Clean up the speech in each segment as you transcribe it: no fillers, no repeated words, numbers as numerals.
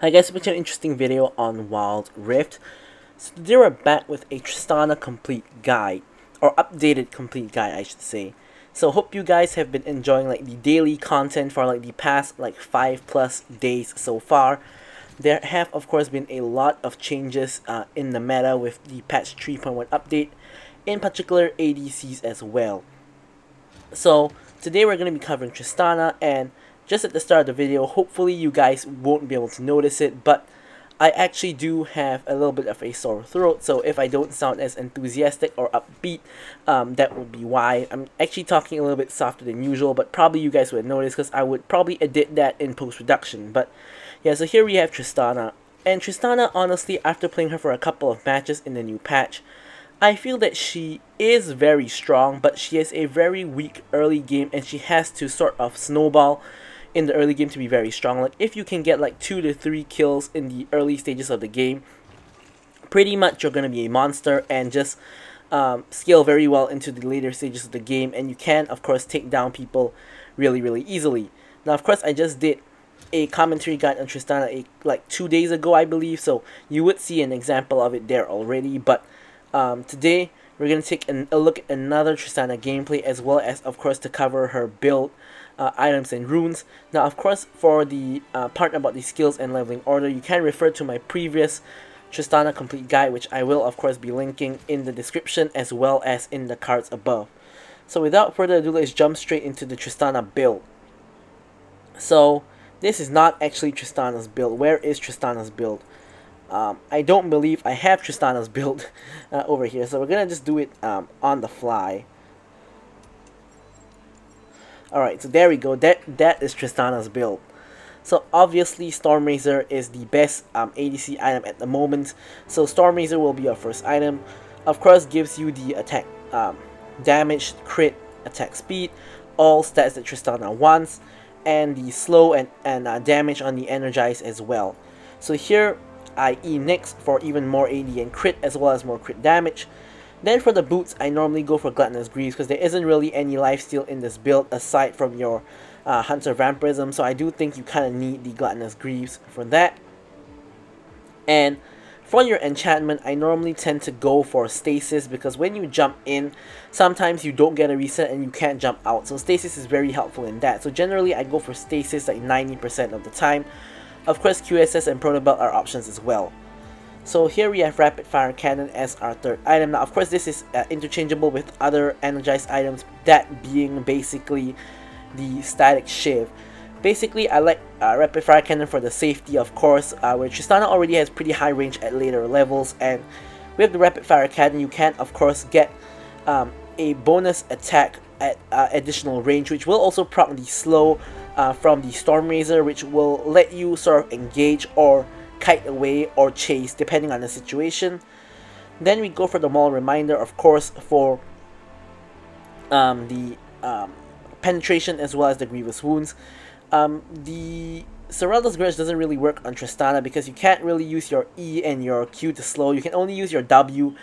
Hi guys, it's an interesting video on Wild Rift. So today we're back with a Tristana complete guide, or updated complete guide I should say. So hope you guys have been enjoying like the daily content for like the past like 5+ days so far. There have of course been a lot of changes in the meta with the patch 3.1 update, in particular ADCs as well. So today we're going to be covering Tristana, and just at the start of the video, hopefully you guys won't be able to notice it, but I actually do have a little bit of a sore throat, so if I don't sound as enthusiastic or upbeat, that would be why. I'm actually talking a little bit softer than usual, but probably you guys would notice because I would probably edit that in post-production. But yeah, so here we have Tristana, and Tristana, honestly, after playing her for a couple of matches in the new patch, I feel that she is very strong, but she has a very weak early game, and she has to sort of snowball in the early game to be very strong. Like if you can get like 2 to 3 kills in the early stages of the game, pretty much you're going to be a monster and just scale very well into the later stages of the game, and you can of course take down people really easily. Now of course I just did a commentary guide on Tristana like 2 days ago I believe, so you would see an example of it there already, but today we're going to take a look at another Tristana gameplay, as well as of course to cover her build, items and runes. Now of course for the part about the skills and leveling order, you can refer to my previous Tristana complete guide, which I will of course be linking in the description as well as in the cards above. So without further ado, let's jump straight into the Tristana build. So this is not actually Tristana's build. Where is Tristana's build? I don't believe I have Tristana's build over here, so we're gonna just do it on the fly. Alright, so there we go. That is Tristana's build. So obviously Stormraizer is the best ADC item at the moment. So Stormraizer will be our first item. Of course, gives you the attack damage, crit, attack speed, all stats that Tristana wants, and the slow and damage on the energize as well. So here I Nix for even more AD and crit, as well as more crit damage. Then for the boots, I normally go for Gluttonous Greaves because there isn't really any lifesteal in this build aside from your Hunter Vampirism, so I do think you kind of need the Gluttonous Greaves for that. And for your enchantment, I normally tend to go for Stasis because when you jump in, sometimes you don't get a reset and you can't jump out, so Stasis is very helpful in that. So generally I go for Stasis like 90% of the time. Of course QSS and Protobelt are options as well. So here we have Rapid Fire Cannon as our third item. Now of course this is interchangeable with other energized items, that being basically the Static Shiv. Basically I like Rapid Fire Cannon for the safety of course, where Tristana already has pretty high range at later levels, and with the Rapid Fire Cannon you can of course get a bonus attack at additional range, which will also proc the slow from the Stormraizer, which will let you sort of engage or kite away or chase depending on the situation. Then we go for the Maul Reminder of course for the penetration as well as the Grievous Wounds. The Seralda's Grudge doesn't really work on Tristana because you can't really use your E and your Q to slow. You can only use your W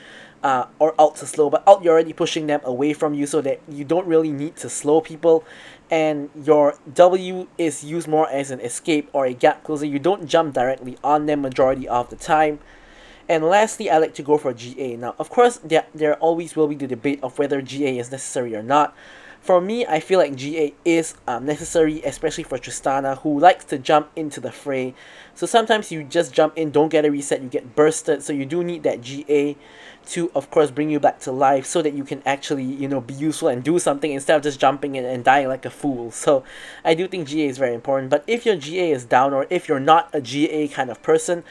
or Alt to slow, but Alt you're already pushing them away from you so that you don't really need to slow people, and your W is used more as an escape or a gap closer. You don't jump directly on them majority of the time. And lastly, I like to go for GA. Now of course there always will be the debate of whether GA is necessary or not. For me, I feel like GA is necessary, especially for Tristana, who likes to jump into the fray. So sometimes you just jump in, don't get a reset, you get bursted, so you do need that GA to of course bring you back to life so that you can actually, you know, be useful and do something instead of just jumping in and dying like a fool. So I do think GA is very important, but if your GA is down or if you're not a GA kind of person,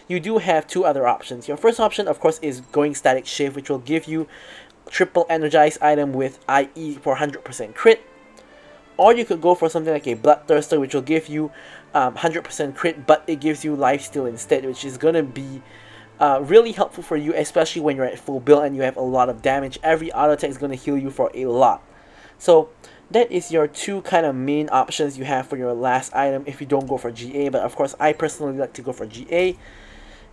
you do have two other options. Your first option of course is going Static Shiv, which will give you triple energized item with IE for 100% crit, or you could go for something like a Bloodthirster, which will give you 100% crit, but it gives you lifesteal instead, which is going to be really helpful for you, especially when you're at full build and you have a lot of damage. Every auto attack is going to heal you for a lot. So that is your two kind of main options you have for your last item if you don't go for GA, but of course I personally like to go for GA.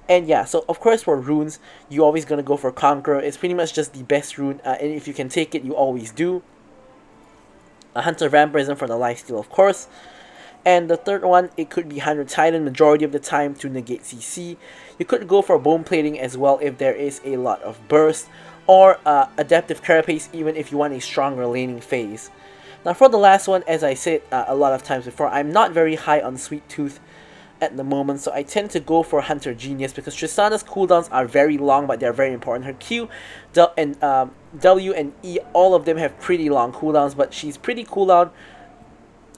And yeah, so of course for runes, you're always going to go for Conqueror. It's pretty much just the best rune, and if you can take it, you always do. A Hunter Vampirism for the lifesteal, of course. And the third one, it could be 100 Titan majority of the time to negate CC. You could go for bone plating as well if there is a lot of burst, or adaptive carapace even if you want a stronger laning phase. Now for the last one, as I said a lot of times before, I'm not very high on Sweet Tooth at the moment, so I tend to go for Hunter Genius because Tristana's cooldowns are very long, but they're very important. Her Q and W and E, all of them have pretty long cooldowns, but she's pretty cooldown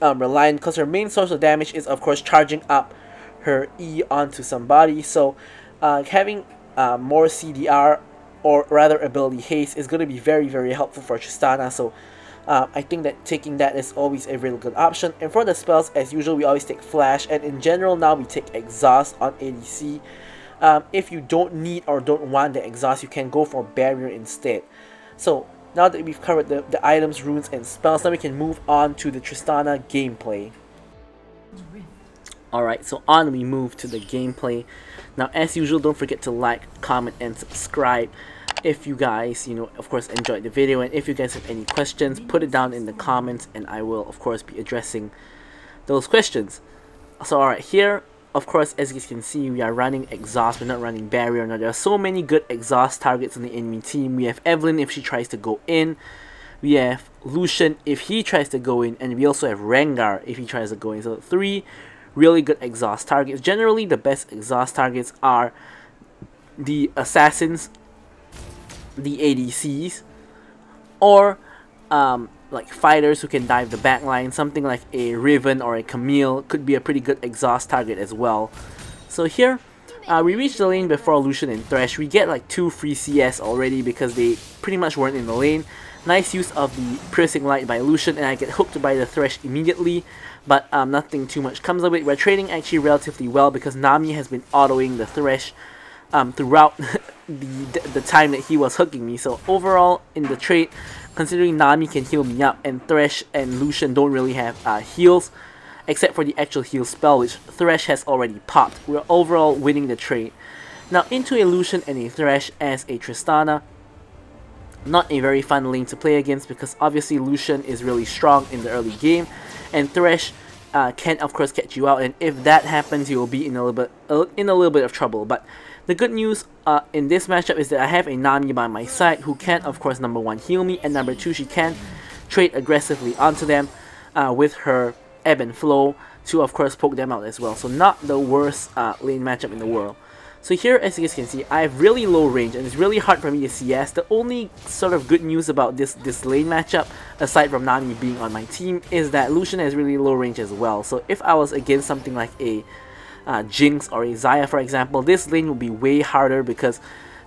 reliant because her main source of damage is of course charging up her E onto somebody. So having more CDR, or rather ability haste, is going to be very helpful for Tristana. So I think that taking that is always a really good option. And for the spells, as usual, we always take Flash, and in general now we take Exhaust on ADC. If you don't need or don't want the Exhaust, you can go for Barrier instead. So now that we've covered the items, runes, and spells, now we can move on to the Tristana gameplay. Alright, so on we move to the gameplay. Now as usual, don't forget to like, comment, and subscribe. If you guys, of course enjoyed the video, and if you guys have any questions, put it down in the comments and I will of course be addressing those questions. So alright, here of course as you can see we are running Exhaust, we're not running Barrier. Now there are so many good Exhaust targets on the enemy team. We have Evelynn if she tries to go in, we have Lucian if he tries to go in, and we also have Rengar if he tries to go in. So 3 really good Exhaust targets. Generally the best Exhaust targets are the Assassins, the ADCs, or like fighters who can dive the backline. Something like a Riven or a Camille could be a pretty good Exhaust target as well. So here we reached the lane before Lucian and Thresh. We get like 2 free CS already because they pretty much weren't in the lane. Nice use of the Piercing Light by Lucian, and I get hooked by the Thresh immediately, but nothing too much comes of it. We're trading actually relatively well because Nami has been autoing the Thresh throughout the time that he was hooking me. So overall in the trade, considering Nami can heal me up and Thresh and Lucian don't really have heals, except for the actual heal spell which Thresh has already popped, we're overall winning the trade. Now into a Lucian and a Thresh as a Tristana. Not a very fun lane to play against because obviously Lucian is really strong in the early game, and Thresh can of course catch you out, and if that happens you will be in a little bit of trouble. But the good news in this matchup is that I have a Nami by my side who can of course number 1 heal me, and number 2 she can trade aggressively onto them with her ebb and flow to of course poke them out as well. So not the worst lane matchup in the world. So here as you guys can see, I have really low range and it's really hard for me to CS. The only sort of good news about this lane matchup, aside from Nami being on my team, is that Lucian has really low range as well. So if I was against something like a Jinx or a Xayah for example, this lane would be way harder because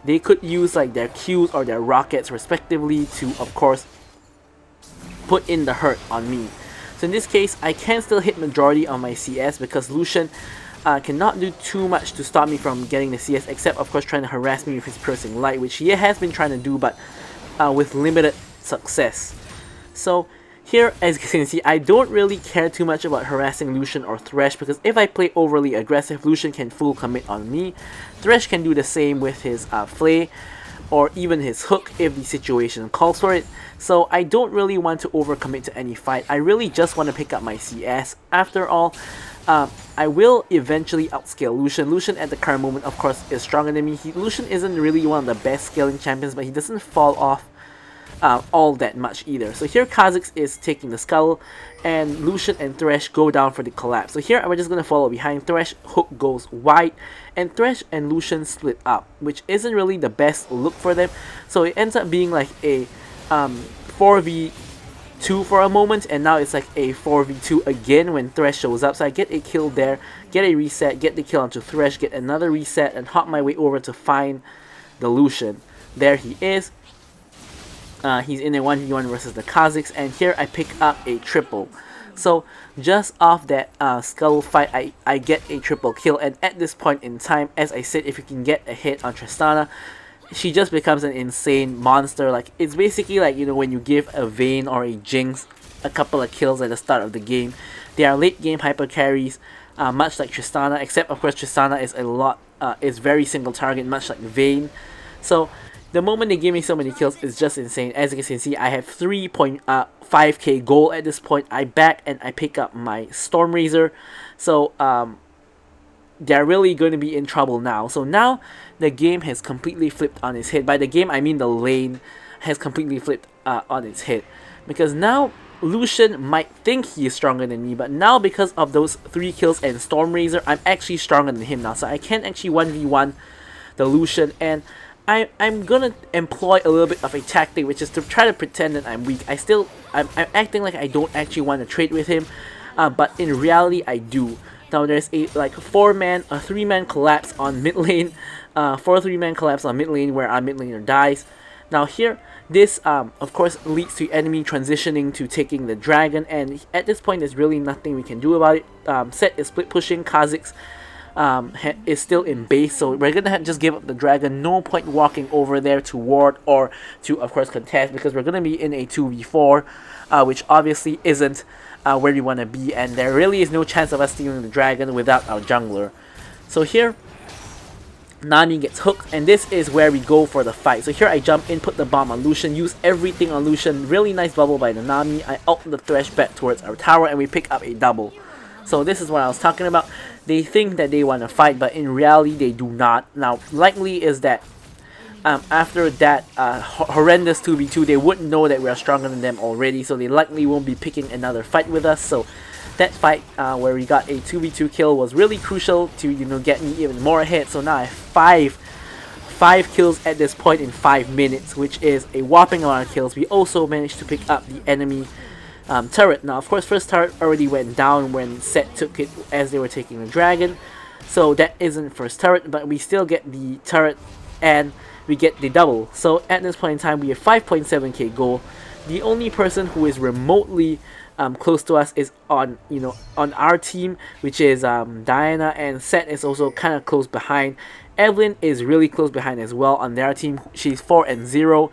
they could use like their Qs or their rockets respectively to of course put in the hurt on me. So in this case I can still hit majority on my CS because Lucian cannot do too much to stop me from getting the CS, except of course trying to harass me with his Piercing Light, which he has been trying to do, but with limited success. So here as you can see, I don't really care too much about harassing Lucian or Thresh because if I play overly aggressive, Lucian can full commit on me. Thresh can do the same with his Flay or even his hook if the situation calls for it. So I don't really want to overcommit to any fight. I really just want to pick up my CS. After all, I will eventually outscale Lucian. Lucian at the current moment of course is stronger than me. Lucian isn't really one of the best scaling champions, but he doesn't fall off all that much either. So here Kha'Zix is taking the skull and Lucian and Thresh go down for the collapse. So here we're just going to follow behind. Thresh hook goes wide and Thresh and Lucian split up, which isn't really the best look for them. So it ends up being like a 4v2 for a moment, and now it's like a 4v2 again when Thresh shows up. So I get a kill there, get a reset, get the kill onto Thresh, get another reset, and hop my way over to find the Lucian. There he is. He's in a 1v1 versus the Kha'Zix, and here I pick up a triple. So just off that skull fight, I get a triple kill, and at this point in time, as I said, if you can get a hit on Tristana, she just becomes an insane monster. Like, it's basically like, you know, when you give a Vayne or a Jinx a couple of kills at the start of the game. They are late game hyper carries, much like Tristana, except of course Tristana is is very single target, much like Vayne. So the moment they gave me so many kills is just insane. As you can see, I have 3.5k gold at this point. I back and I pick up my Stormraizer. So they're really going to be in trouble now. So now the game has completely flipped on its head. By the game, I mean the lane has completely flipped on its head. Because now Lucian might think he is stronger than me, but now because of those 3 kills and Stormraizer, I'm actually stronger than him now. So I can actually 1v1 the Lucian, and I'm gonna employ a little bit of a tactic, which is to try to pretend that I'm weak. I'm acting like I don't actually want to trade with him, but in reality I do. Now there's a 3-man collapse on mid lane, 3-man collapse on mid lane where our mid laner dies. Now here, this of course leads to enemy transitioning to taking the dragon, and at this point there's really nothing we can do about it. Set is split pushing, Kha'Zix is still in base, so we're gonna just give up the dragon. No point walking over there to ward or to of course contest, because we're gonna be in a 2v4, which obviously isn't where we want to be, and there really is no chance of us stealing the dragon without our jungler. So here Nami gets hooked, and this is where we go for the fight. So here I jump in, put the bomb on Lucian, use everything on Lucian. Really nice bubble by the Nami. I ult the Thresh back towards our tower, and we pick up a double. So this is what I was talking about. They think that they want to fight, but in reality they do not. Now likely is that after that horrendous 2v2, they wouldn't know that we are stronger than them already, so they likely won't be picking another fight with us. So that fight where we got a 2v2 kill was really crucial to, you know, get me even more ahead. So now I have 5 kills at this point in 5 minutes, which is a whopping amount of kills. We also managed to pick up the enemy turret. Now of course first turret already went down when Set took it as they were taking the dragon, so that isn't first turret, but we still get the turret and we get the double. So at this point in time we have 5.7k gold. The only person who is remotely close to us is on our team, which is Diana, and Set is also kind of close behind. Evelyn is really close behind as well on their team. She's 4-0,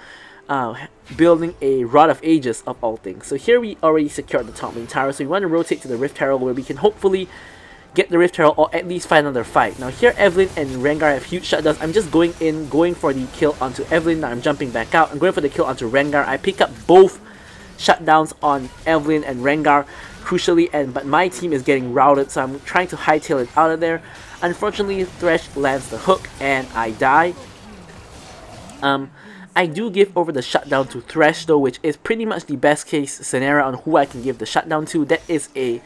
building a Rod of Ages of all things. So here we already secured the top lane tower, so we want to rotate to the Rift Herald where we can hopefully get the Rift Herald or at least find another fight. Now here Evelyn and Rengar have huge shutdowns. I'm just going for the kill onto Evelyn. Now I'm jumping back out. I'm going for the kill onto Rengar. I pick up both shutdowns on Evelyn and Rengar crucially, but my team is getting routed, so I'm trying to hightail it out of there. Unfortunately Thresh lands the hook and I die. I do give over the shutdown to Thresh though, which is pretty much the best case scenario on who I can give the shutdown to. That is a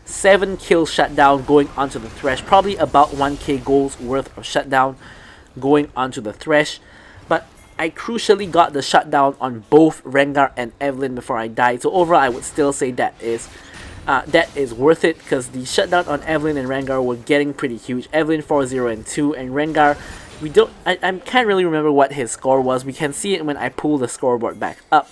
7-kill shutdown going onto the Thresh, probably about 1k gold's worth of shutdown going onto the Thresh. But I crucially got the shutdown on both Rengar and Evelyn before I died, so overall I would still say that is worth it, because the shutdown on Evelyn and Rengar were getting pretty huge. Evelyn 4-0 and 2, and Rengar, I can't really remember what his score was. We can see it when I pull the scoreboard back up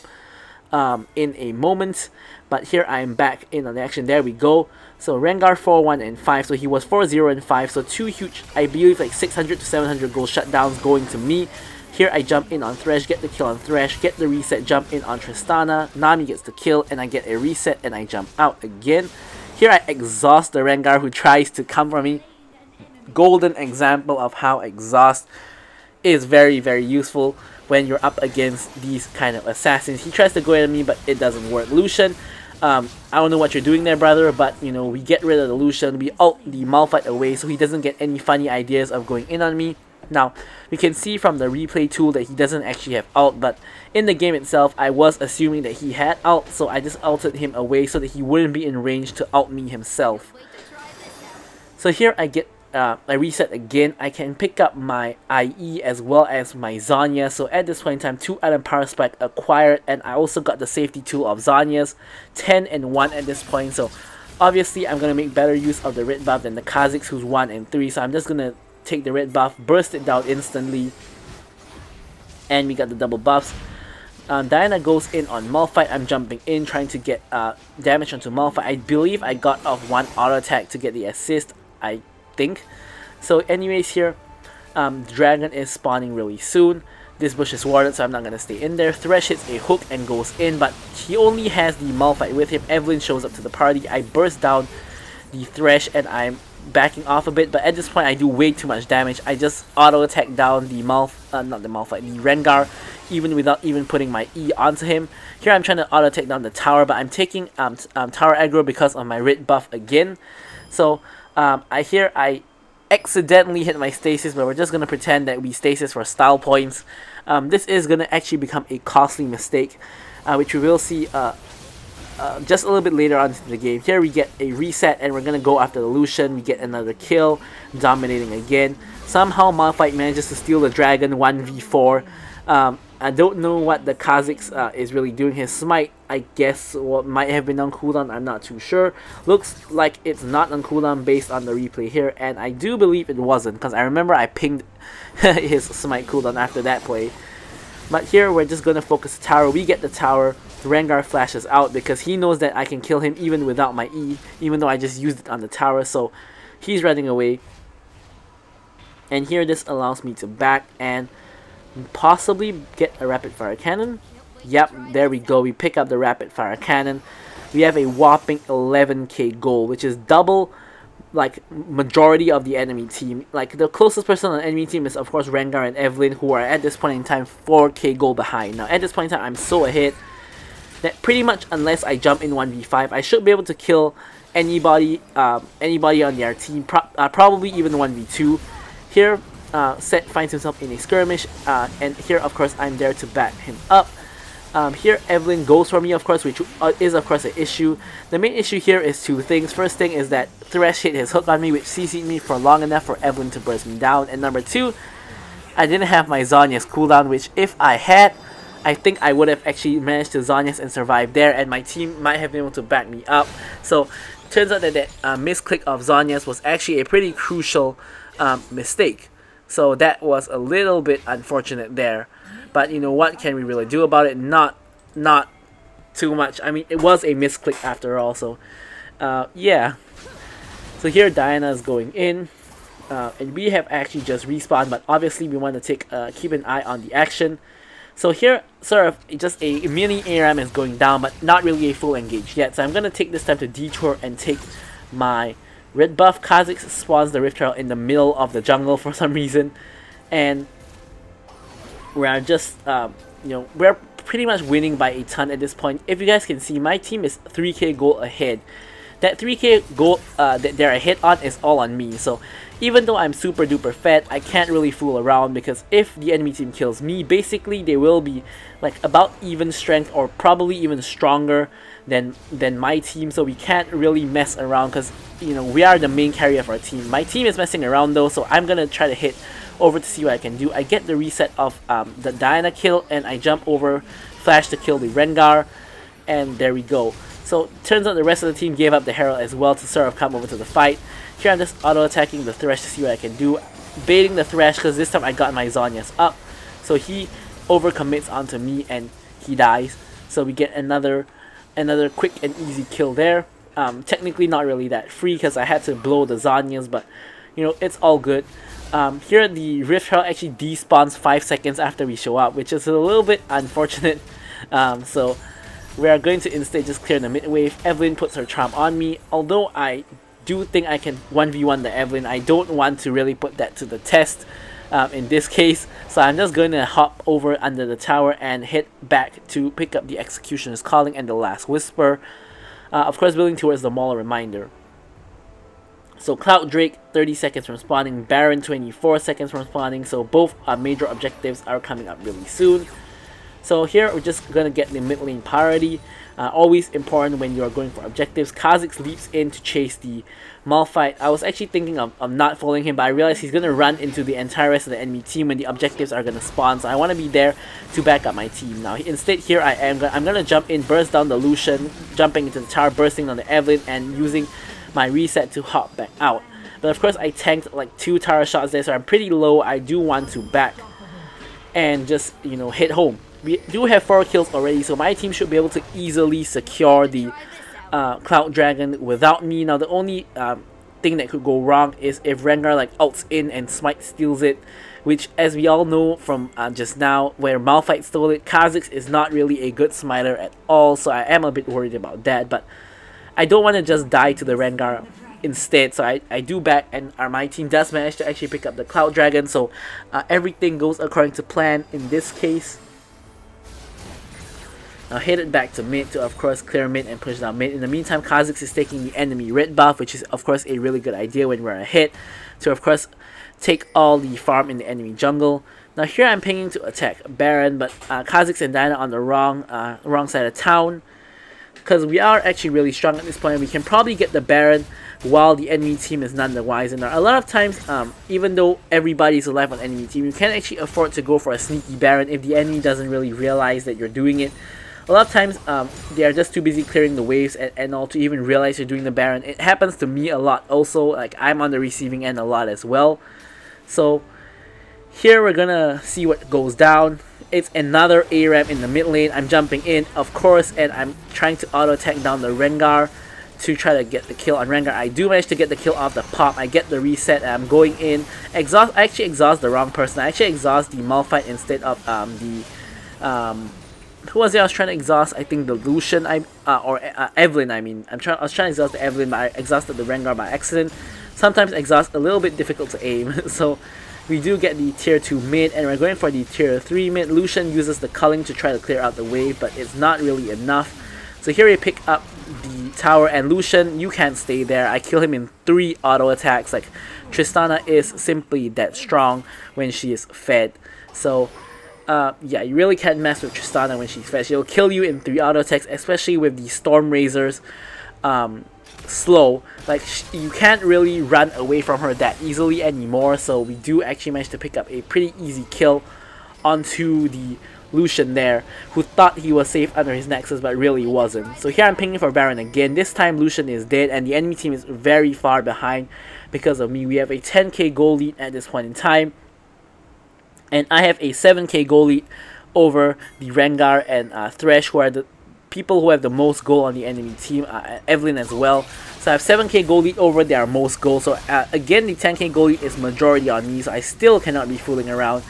in a moment. But here I am back in on the action. There we go. So Rengar 4-1 and 5. So he was 4-0 and 5. So 2 huge, I believe like 600 to 700 gold shutdowns going to me. Here I jump in on Thresh, get the kill on Thresh, get the reset, jump in on Tristana. Nami gets the kill and I get a reset and I jump out again. Here I exhaust the Rengar who tries to come for me. Golden example of how exhaust is very, very useful when you're up against these kind of assassins. He tries to go at me, but it doesn't work. Lucian, I don't know what you're doing there, brother, but you know, we get rid of the Lucian, we ult the Malphite away so he doesn't get any funny ideas of going in on me. Now, we can see from the replay tool that he doesn't actually have ult, but in the game itself, I was assuming that he had ult, so I just ulted him away so that he wouldn't be in range to ult me himself. So here I get I reset again. I can pick up my IE as well as my Zanya. So at this point in time, 2 item power spike acquired, and I also got the safety tool of Zanya's 10 and 1 at this point. So obviously I'm gonna make better use of the red buff than the Kha'Zix who's 1 and 3. So I'm just gonna take the red buff, burst it down instantly, and we got the double buffs. Diana goes in on Malphite. I'm jumping in, trying to get damage onto Malphite. I believe I got off 1 auto attack to get the assist, I think. So anyways, here Dragon is spawning really soon. This bush is warded, so I'm not gonna stay in there. Thresh hits a hook and goes in, but he only has the Malphite with him. Evelyn shows up to the party. I burst down the Thresh and I'm backing off a bit, but at this point I do way too much damage. I just auto attack down the the Rengar, even without even putting my E onto him. Here I'm trying to auto attack down the tower, but I'm taking tower aggro because of my red buff again. So I accidentally hit my stasis, but we're just gonna pretend that we stasis for style points. This is gonna actually become a costly mistake, which we will see just a little bit later on in the game. Here we get a reset and we're gonna go after the Lucian. We get another kill, dominating again. Somehow Malphite manages to steal the dragon 1v4. I don't know what the Kha'Zix is really doing. His smite, I guess, what might have been on cooldown, I'm not too sure. Looks like it's not on cooldown based on the replay here, and I do believe it wasn't, because I remember I pinged his smite cooldown after that play. But here we're just gonna focus the tower. We get the tower. The Rengar flashes out because he knows that I can kill him even without my E, even though I just used it on the tower, so he's running away. And here this allows me to back and possibly get a rapid fire cannon. Yep, there we go. We pick up the rapid fire cannon. We have a whopping 11k gold, which is double like majority of the enemy team. Like the closest person on the enemy team is of course Rengar and Evelyn, who are at this point in time 4k gold behind. Now at this point in time I'm so ahead that pretty much unless I jump in 1v5, I should be able to kill anybody anybody on their team, probably even 1v2. Here Set finds himself in a skirmish, and here of course I'm there to back him up. Here Evelyn goes for me, of course, which is of course an issue. The main issue here is two things. First thing is that Thresh hit his hook on me, which CC'd me for long enough for Evelyn to burst me down. And number two, I didn't have my Zhonya's cooldown, which if I had, I think I would have actually managed to Zhonya's and survive there, and my team might have been able to back me up. So turns out that misclick of Zhonya's was actually a pretty crucial mistake. So that was a little bit unfortunate there. But you know, what can we really do about it? Not too much. I mean, it was a misclick after all. So yeah. So here Diana is going in. And we have actually just respawned, but obviously we want to keep an eye on the action. So here, sort of, just a mini ARAM is going down, but not really a full engage yet. So I'm going to take this time to detour and take my red buff. Kha'Zix spawns the Rift Trail in the middle of the jungle for some reason. And we're just, you know, we're pretty much winning by a ton at this point. If you guys can see, my team is 3k gold ahead. That 3k gold that they're ahead on is all on me. So even though I'm super duper fed, I can't really fool around, because if the enemy team kills me, basically they will be like about even strength or probably even stronger than my team. So we can't really mess around, because you know, we are the main carrier of our team. My team is messing around though, so I'm gonna try to hit over to see what I can do. I get the reset of the Diana kill, and I jump over, flash to kill the Rengar, and there we go. So turns out the rest of the team gave up the Herald as well to sort of come over to the fight. Here I'm just auto-attacking the Thresh to see what I can do. Baiting the Thresh because this time I got my Zhonya's up. So he overcommits onto me and he dies. So we get another quick and easy kill there. Technically not really that free because I had to blow the Zhonya's, but you know, it's all good. Here the Rift Herald actually despawns 5 seconds after we show up, which is a little bit unfortunate. So we are going to instead just clear the mid wave. Evelyn puts her charm on me. Although I do think I can 1v1 the Evelyn, I don't want to really put that to the test in this case. So I'm just going to hop over under the tower and head back to pick up the Executioner's Calling and the Last Whisper. Of course, building towards the Mauler Reminder. So Cloud Drake 30 seconds from spawning, Baron 24 seconds from spawning. So both major objectives are coming up really soon. So here we're just going to get the mid lane priority. Always important when you are going for objectives. Kha'Zix leaps in to chase the Malphite. I was actually thinking of not following him, but I realized he's going to run into the entire rest of the enemy team when the objectives are going to spawn. So I want to be there to back up my team. Now instead here I'm going to jump in, burst down the Lucian, jumping into the tower, bursting on the Evelyn, and using my reset to hop back out. But of course I tanked like 2 tower shots there, so I'm pretty low. I do want to back and just, you know, hit home. We do have 4 kills already, so my team should be able to easily secure the Cloud Dragon without me. Now the only thing that could go wrong is if Rengar like ults in and Smite steals it, which as we all know from just now where Malphite stole it, Kha'Zix is not really a good smiter at all, so I am a bit worried about that. But I don't want to just die to the Rengar instead. So I do back, and my team does manage to actually pick up the Cloud Dragon. So everything goes according to plan in this case. Now headed back to mid to of course clear mid and push down mid. In the meantime, Kha'Zix is taking the enemy red buff, which is of course a really good idea when we're ahead, to of course take all the farm in the enemy jungle. Now here I'm pinging to attack Baron, but Kha'Zix and Diana on the wrong side of town, because we are actually really strong at this point. We can probably get the Baron while the enemy team is none the wiser. Now a lot of times, even though everybody's alive on enemy team, you can actually afford to go for a sneaky Baron if the enemy doesn't really realize that you're doing it. A lot of times, they are just too busy clearing the waves and all to even realize you're doing the Baron. It happens to me a lot also, like I'm on the receiving end a lot as well. So here we're gonna see what goes down. It's another ARAM in the mid lane. I'm jumping in, of course, and I'm trying to auto attack down the Rengar to try to get the kill on Rengar. I do manage to get the kill off the pop. I get the reset, and I'm going in. I actually exhaust the wrong person. I actually exhaust the Malphite instead of who was it I was trying to exhaust? I think the Lucian, or Evelyn. I mean, I was trying to exhaust the Evelyn, but I exhausted the Rengar by accident. Sometimes exhaust a little bit difficult to aim, so we do get the tier 2 mid, and we're going for the tier 3 mid. Lucian uses the culling to try to clear out the wave, but it's not really enough. So here we pick up the tower, and Lucian, you can't stay there. I kill him in 3 auto attacks. Like, Tristana is simply that strong when she is fed. So yeah, you really can't mess with Tristana when she's fed. She'll kill you in 3 auto attacks, especially with the Stormraizers slow. Like, you can't really run away from her that easily anymore. So we do actually manage to pick up a pretty easy kill onto the Lucian there, who thought he was safe under his Nexus but really wasn't. So here I'm pinging for Baron again. This time Lucian is dead and the enemy team is very far behind because of me. We have a 10k goal lead at this point in time, and I have a 7k goal lead over the Rengar and Thresh, who are the people who have the most goal on the enemy team, Evelyn as well. So I have 7k goal lead over their most goal. So again, the 10k goal lead is majority on me, so I still cannot be fooling around.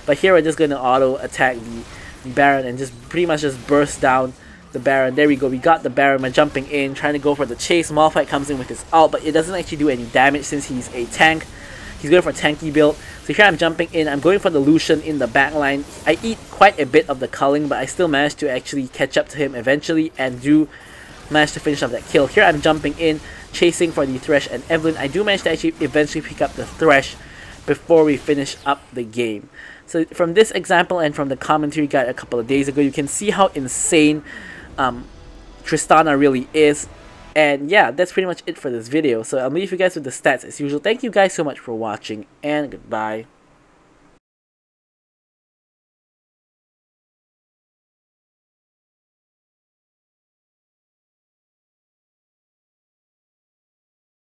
But here we're just going to auto attack the Baron and just pretty much just burst down the Baron. There we go, we got the Baron. We're jumping in, trying to go for the chase. Malphite comes in with his ult, but it doesn't actually do any damage since he's a tank. He's going for a tanky build. So here I'm jumping in, I'm going for the Lucian in the backline. I eat quite a bit of the culling, but I still managed to actually catch up to him eventually and do manage to finish off that kill. Here I'm jumping in, chasing for the Thresh and Evelyn. I do manage to actually eventually pick up the Thresh before we finish up the game. So from this example and from the commentary guide a couple of days ago, you can see how insane Tristana really is. And yeah, that's pretty much it for this video. So I'll leave you guys with the stats as usual. Thank you guys so much for watching, and goodbye.